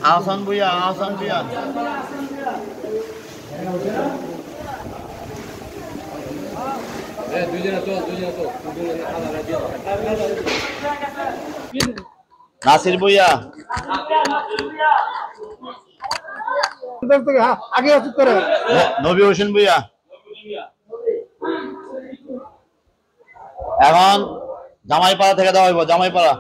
Asan Buya, Asan Buya. Nasir Buya. আগে আসুক করে নবী হোসেন Buya. এখন জামাইপাড়া থেকে দেওয়া হইব, জামাইপাড়া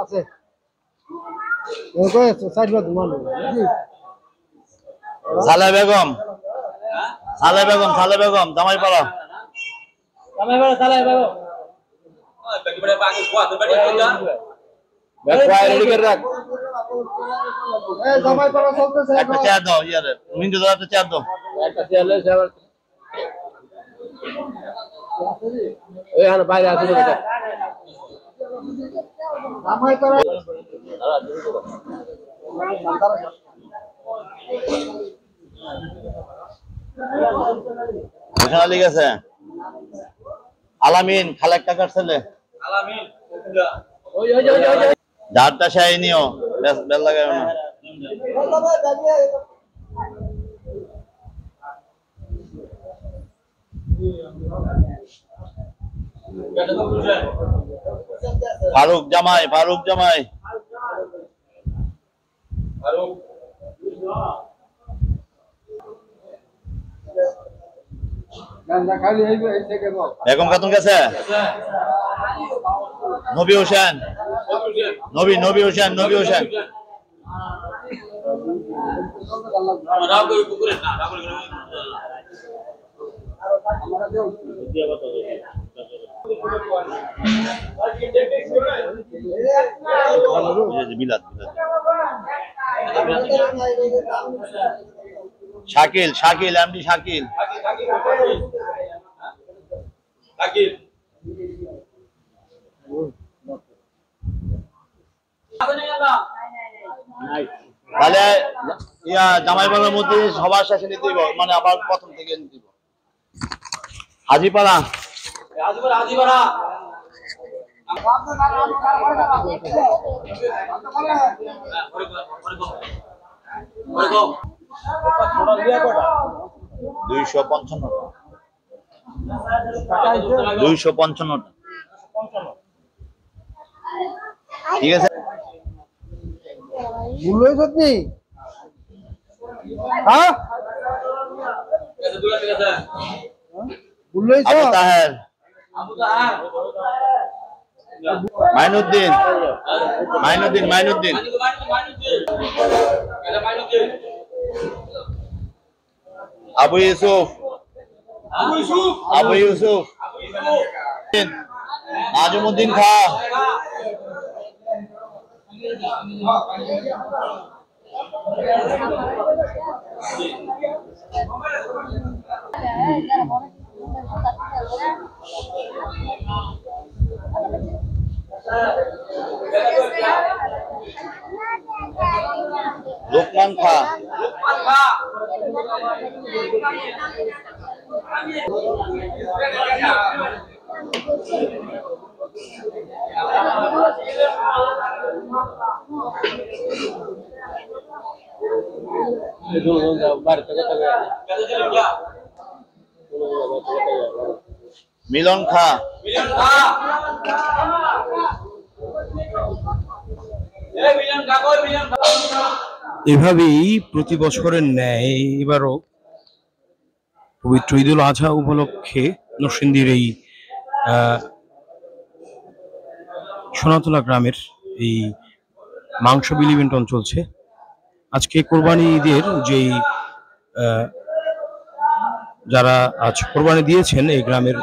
আছে সাইড বাদ মান সালে বেগম জামাইপাড়া জামাইপাড়া চলতেছে একটা চেয়ার দাও ইয়ারে মিন্টু দাও একটা চেয়ার দাও এখানে বাইরে আছে জামাইপাড়া ওখানে লিখেছে আলামিন খালেক কাকার ছেলে ঝাড়টা সাই নিও বেল লাগাও না ফারুক জামাই বেগম খাতুন গেছে নবী হোসেন শাকিল এমডি শাকিল তাহলে জামাইপাড়ার মধ্যে সবার শেষে নিতে দিব মানে আবার প্রথম থেকে নিতে দিব হাজিপাড়া দুইশো পঞ্চান্নটা ঠিক আছে ভুল সত্যি হ্যাঁ ভুল আবু তাহের মাইনুদ্দিন আবু ইউসুফ আবু ইউসুফ, আজমউদ্দিন খা, লোকমান খা, মিলন খা, এভাবেই প্রতি বছরের ন্যায় এবারও পবিত্র ঈদুল আজহা উপলক্ষে নরসিংদীর এই সোনাতলা গ্রামের এই মাংস বিলি বন্টন চলছে। আজকে কোরবানি ঈদের যেই যারা আজ কোরবানি দিয়েছেন এই গ্রামের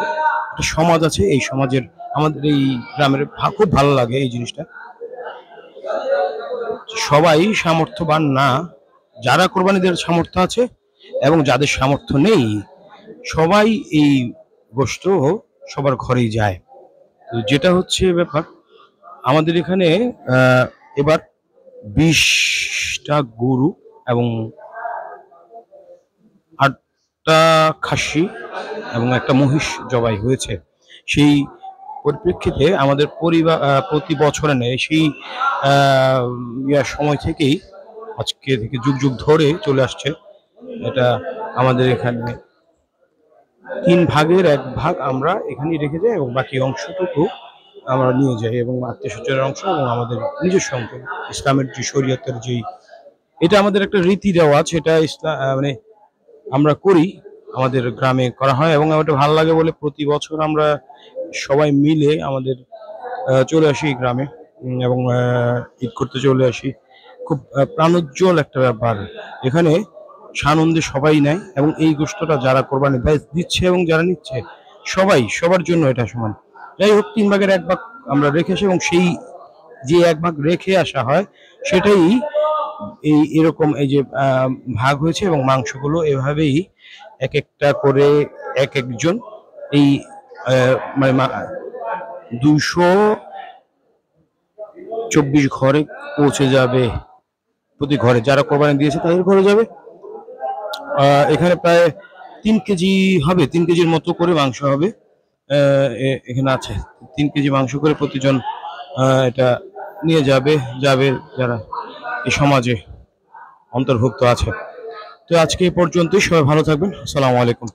একটা সমাজ আছে, এই সমাজের আমাদের এই গ্রামের খুব ভালো লাগে এই জিনিসটা। সবাই সামর্থ্যবান না, যারা কোরবানি দেওয়ার সামর্থ্য আছে এবং যাদের সামর্থ্য নেই সবাই এই গোশত সবার ঘরেই যায়। তো যেটা হচ্ছে ব্যাপার, আমাদের এখানে এবার 20টা গরু এবং 8টা খাসি এবং একটা মহিষ জবাই হয়েছে। সেই পরিপ্রেক্ষিতে আমাদের পরিবার প্রতি বছরে নেয় সেই সময় থেকেই আজকে থেকে যুগ যুগ ধরে চলে আসছে। এটা আমাদের এখানে 3 ভাগের 1 ভাগ আমরা এখানেই রেখে যাই এবং বাকি অংশটুকু আমরা নিয়ে যাই এবং আত্মীয়-স্বজনের অংশ এবং আমাদের নিজস্ব অংশ। ইসলামের যে শরীয়তের যেই এটা আমাদের একটা রীতি রেওয়াজ, এটা মানে আমরা করি, আমাদের গ্রামে করা হয় এবং এটা ভালো লাগে বলে প্রতি বছর আমরা সবাই মিলে আমাদের চলে আসি গ্রামে এবং ঈদ করতে চলে আসি। খুব প্রাণোজ্জ্বল একটা ব্যাপার, এখানে সানন্দে সবাই নেয় এবং এই গোশতটা যারা কোরবানি দিচ্ছে এবং যারা নিচ্ছে সবাই সবার জন্য এটা সমান। যাই হোক, 3 ভাগের 1 ভাগ আমরা রেখে আসি এবং সেই যে 1 ভাগ রেখে আসা হয় সেটাই এরকম এই যে ভাগ হয়েছে এবং মাংসগুলো এভাবেই এক একটা করে এক একজন এই মানে 224 ঘরে পৌঁছে যাবে। প্রতি ঘরে যারা কোরবানি দিয়েছে তাদের ঘরে যাবে। এখানে প্রায় 3 কেজি হবে, 3 কেজির মতো করে মাংস হবে। এখানে আছে 3 কেজি মাংস করে প্রতিজন এটা নিয়ে যাবে যারা এই সমাজে অন্তর্ভুক্ত আছে। তো আজকে এই পর্যন্তই, সবাই ভালো থাকবেন। আসসালামু আলাইকুম।